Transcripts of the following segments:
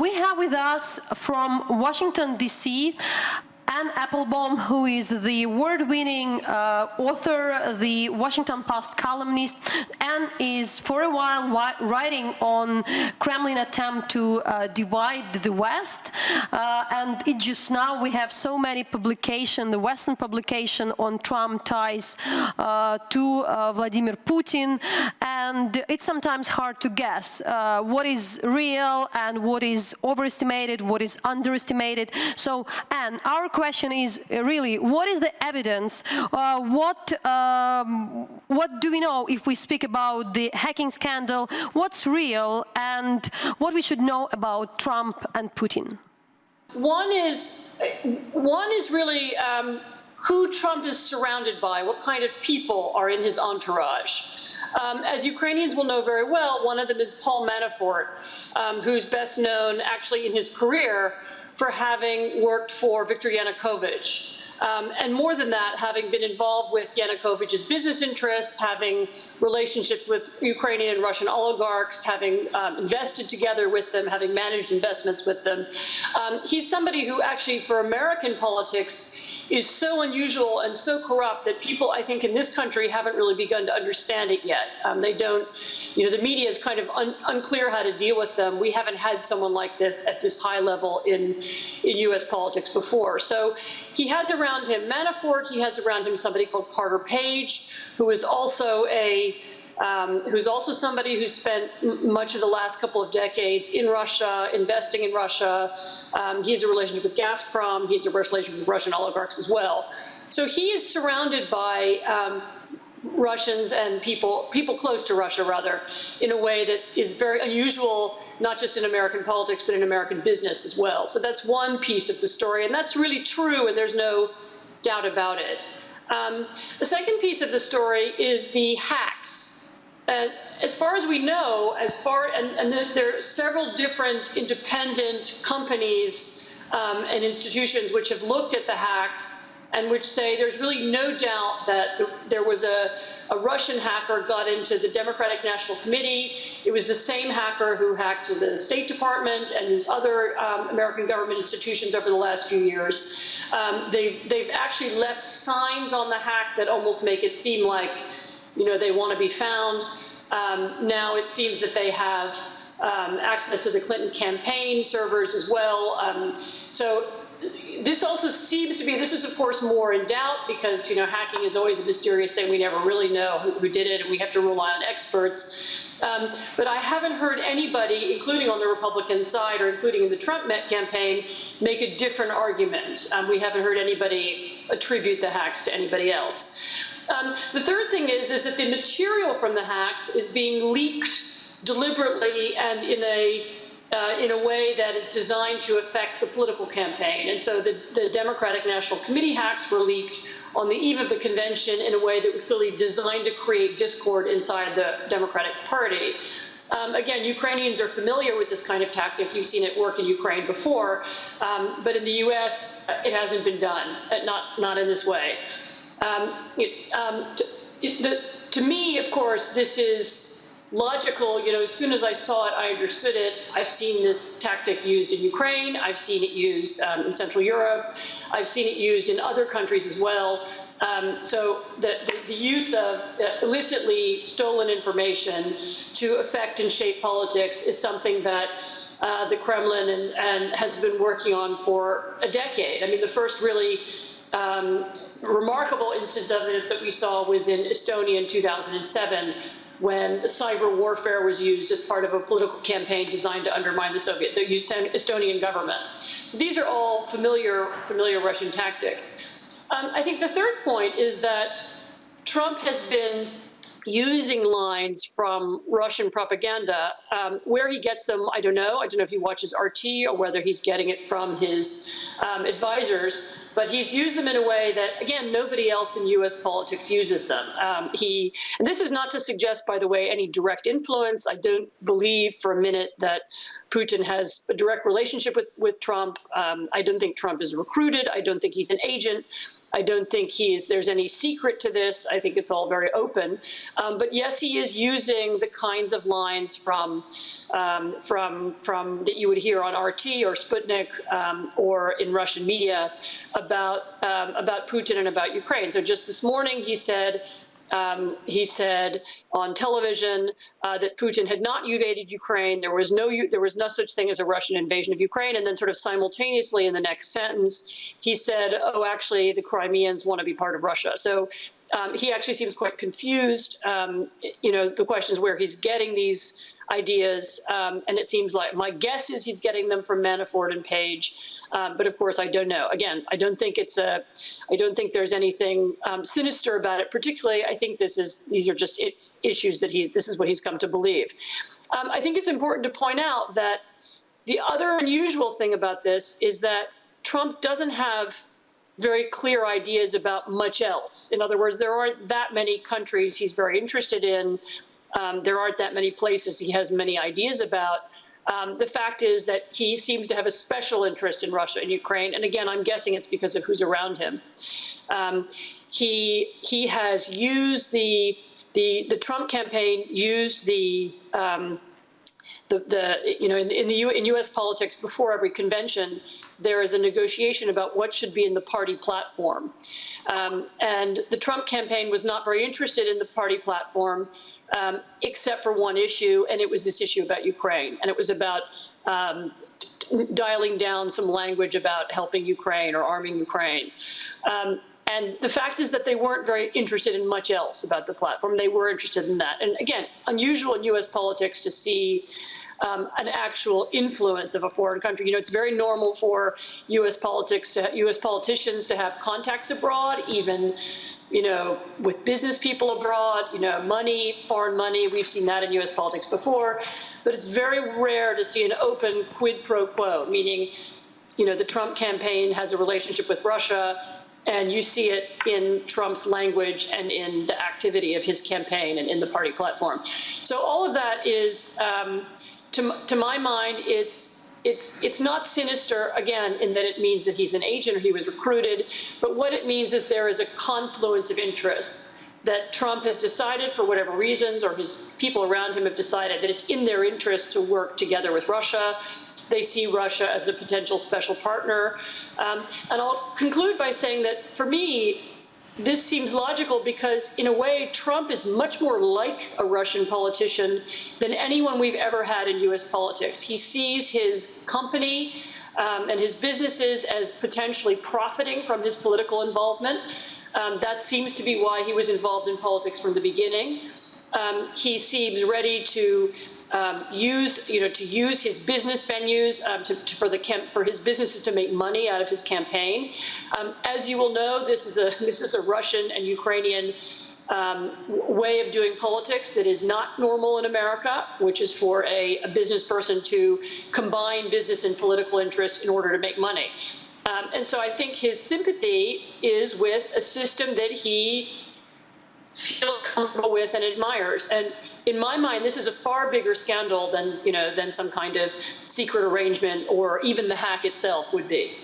We have with us from Washington, D.C., Anne Applebaum, who is the award-winning author, the Washington Post columnist. Anne is for a while writing on Kremlin attempt to divide the West, and it just now we have so many publications, the Western publication on Trump ties to Vladimir Putin, and it's sometimes hard to guess what is real and what is overestimated, what is underestimated. So, Anne, our question is really, what is the evidence? What do we know if we speak about the hacking scandal? What's real, and what we should know about Trump and Putin? One is really who Trump is surrounded by, what kind of people are in his entourage. As Ukrainians will know very well, one of them is Paul Manafort, who's best known actually in his career for having worked for Viktor Yanukovych. And more than that, having been involved with Yanukovych's business interests, having relationships with Ukrainian and Russian oligarchs, having invested together with them, having managed investments with them. He's somebody who actually, for American politics, is so unusual and so corrupt that people, I think, in this country haven't really begun to understand it yet. They don't, the media is kind of unclear how to deal with them. We haven't had someone like this at this high level in U.S. politics before. So he has around him Manafort. He has around him somebody called Carter Page, who is also somebody who spent much of the last couple of decades in Russia, investing in Russia. He has a relationship with Gazprom. He has a relationship with Russian oligarchs as well. So he is surrounded by Russians and people close to Russia, rather, in a way that is very unusual, not just in American politics, but in American business as well. So that's one piece of the story, and that's really true, and there's no doubt about it. The second piece of the story is the hacks. As far as we know, and there are several different independent companies and institutions which have looked at the hacks and which say there's really no doubt that there was a Russian hacker got into the Democratic National Committee. It was the same hacker who hacked the State Department and whose other American government institutions over the last few years. They've actually left signs on the hack that almost make it seem like, they want to be found. Now it seems that they have access to the Clinton campaign servers as well. So this also seems to be, this is of course more in doubt because, hacking is always a mysterious thing. We never really know who did it, and we have to rely on experts. But I haven't heard anybody, including on the Republican side or including in the Trump campaign, make a different argument. We haven't heard anybody attribute the hacks to anybody else. The third thing is that the material from the hacks is being leaked deliberately and in a way that is designed to affect the political campaign. And so the Democratic National Committee hacks were leaked on the eve of the convention in a way that was clearly designed to create discord inside the Democratic Party. Again, Ukrainians are familiar with this kind of tactic. You've seen it work in Ukraine before, but in the U.S., it hasn't been done, not in this way. To me, of course, this is logical. As soon as I saw it, I understood it. I've seen this tactic used in Ukraine. I've seen it used in Central Europe. I've seen it used in other countries as well. So the use of illicitly stolen information to affect and shape politics is something that the Kremlin and has been working on for a decade. I mean, the first really remarkable instance of this that we saw was in Estonia in 2007, when cyber warfare was used as part of a political campaign designed to undermine the Estonian government. So these are all familiar Russian tactics. I think the third point is that Trump has been using lines from Russian propaganda. Where he gets them, I don't know. I don't know if he watches RT or whether he's getting it from his advisors, but he's used them in a way that, again, nobody else in U.S. politics uses them. And this is not to suggest, by the way, any direct influence. I don't believe for a minute that Putin has a direct relationship with Trump. I don't think Trump is recruited. I don't think he's an agent. I don't think there's any secret to this. I think it's all very open. But yes, he is using the kinds of lines from that you would hear on RT or Sputnik or in Russian media about Putin and about Ukraine. So just this morning, he said on television that Putin had not invaded Ukraine. There was no such thing as a Russian invasion of Ukraine. And then sort of simultaneously in the next sentence, he said, oh, actually, the Crimeans want to be part of Russia. So he actually seems quite confused. The question is where he's getting these ideas. And it seems like my guess is he's getting them from Manafort and Page. But of course, I don't know. Again, I don't think there's anything sinister about it. Particularly, I think these are just issues that this is what he's come to believe. I think it's important to point out that the other unusual thing about this is that Trump doesn't have very clear ideas about much else. In other words, there aren't that many countries he's very interested in. There aren't that many places he has many ideas about. The fact is that he seems to have a special interest in Russia and Ukraine. And again, I'm guessing it's because of who's around him. He has used the Trump campaign used in U.S. politics before every convention, there is a negotiation about what should be in the party platform. And the Trump campaign was not very interested in the party platform, except for one issue, and it was this issue about Ukraine. And it was about dialing down some language about helping Ukraine or arming Ukraine. And the fact is that they weren't very interested in much else about the platform. They were interested in that. And again, unusual in U.S. politics to see an actual influence of a foreign country. It's very normal for U.S. politicians to have contacts abroad, even, with business people abroad, money, foreign money. We've seen that in U.S. politics before. But it's very rare to see an open quid pro quo, meaning, the Trump campaign has a relationship with Russia, and you see it in Trump's language and in the activity of his campaign and in the party platform. So all of that is, to my mind, it's not sinister, again, in that it means that he's an agent or he was recruited. But what it means is there is a confluence of interests that Trump has decided, for whatever reasons, or his people around him have decided that it's in their interest to work together with Russia. They see Russia as a potential special partner. And I'll conclude by saying that, for me, this seems logical because, in a way, Trump is much more like a Russian politician than anyone we've ever had in U.S. politics. He sees his company and his businesses as potentially profiting from his political involvement. That seems to be why he was involved in politics from the beginning. He seems ready to use his business venues for his businesses to make money out of his campaign. As you will know, this is a Russian and Ukrainian way of doing politics that is not normal in America, which is for a business person to combine business and political interests in order to make money. And so I think his sympathy is with a system that he feels comfortable with and admires. And in my mind, this is a far bigger scandal than some kind of secret arrangement or even the hack itself would be.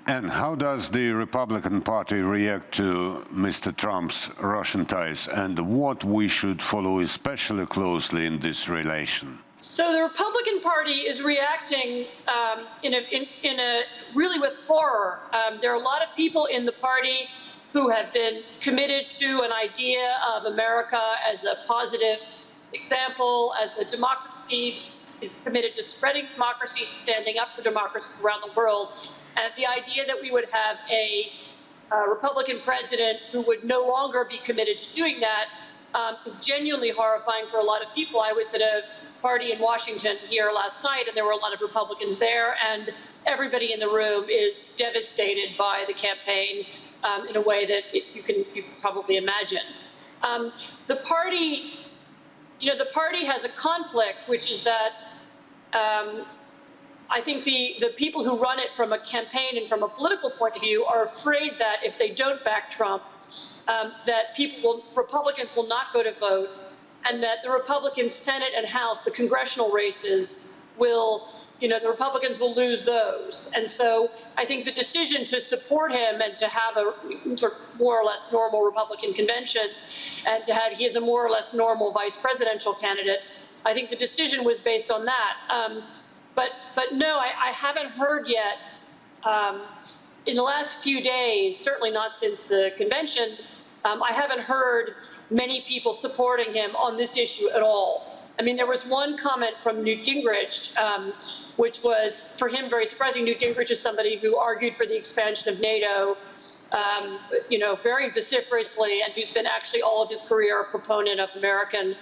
And how does the Republican Party react to Mr. Trump's Russian ties, and what we should follow especially closely in this relation? So the Republican Party is reacting really with horror. There are a lot of people in the party who have been committed to an idea of America as a positive example, as a democracy, is committed to spreading democracy, standing up for democracy around the world. And the idea that we would have a Republican president who would no longer be committed to doing that is genuinely horrifying for a lot of people. I was at a party in Washington here last night, and there were a lot of Republicans there, and everybody in the room is devastated by the campaign in a way that you can probably imagine. The party has a conflict, which is that I think the people who run it from a campaign and from a political point of view are afraid that if they don't back Trump, that Republicans will not go to vote, and that the Republican Senate and House, the congressional races, will the Republicans will lose those. And so I think the decision to support him and to have a sort of more or less normal Republican convention and to have he is a more or less normal vice presidential candidate, I think the decision was based on that. But no, I haven't heard yet in the last few days, certainly not since the convention, I haven't heard many people supporting him on this issue at all. I mean, there was one comment from Newt Gingrich, which was, for him, very surprising. Newt Gingrich is somebody who argued for the expansion of NATO, very vociferously, and who's been actually all of his career a proponent of America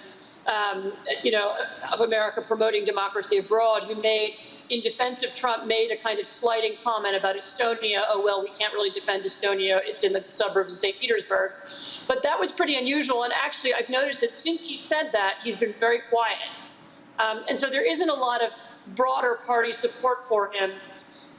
promoting democracy abroad, who made, in defense of Trump, made a kind of slighting comment about Estonia. Oh, well, we can't really defend Estonia. It's in the suburbs of St. Petersburg. But that was pretty unusual. And actually, I've noticed that since he said that, he's been very quiet. And so there isn't a lot of broader party support for him.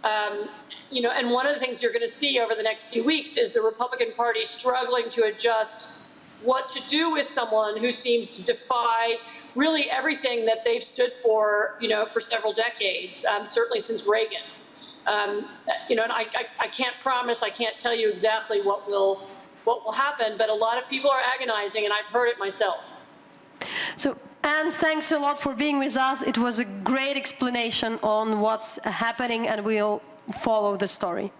And one of the things you're going to see over the next few weeks is the Republican Party struggling to adjust what to do with someone who seems to defy really everything that they've stood for, for several decades, certainly since Reagan. And I can't promise, I can't tell you exactly what will happen, but a lot of people are agonizing, and I've heard it myself. So, Anne, thanks a lot for being with us. It was a great explanation on what's happening, and we'll follow the story.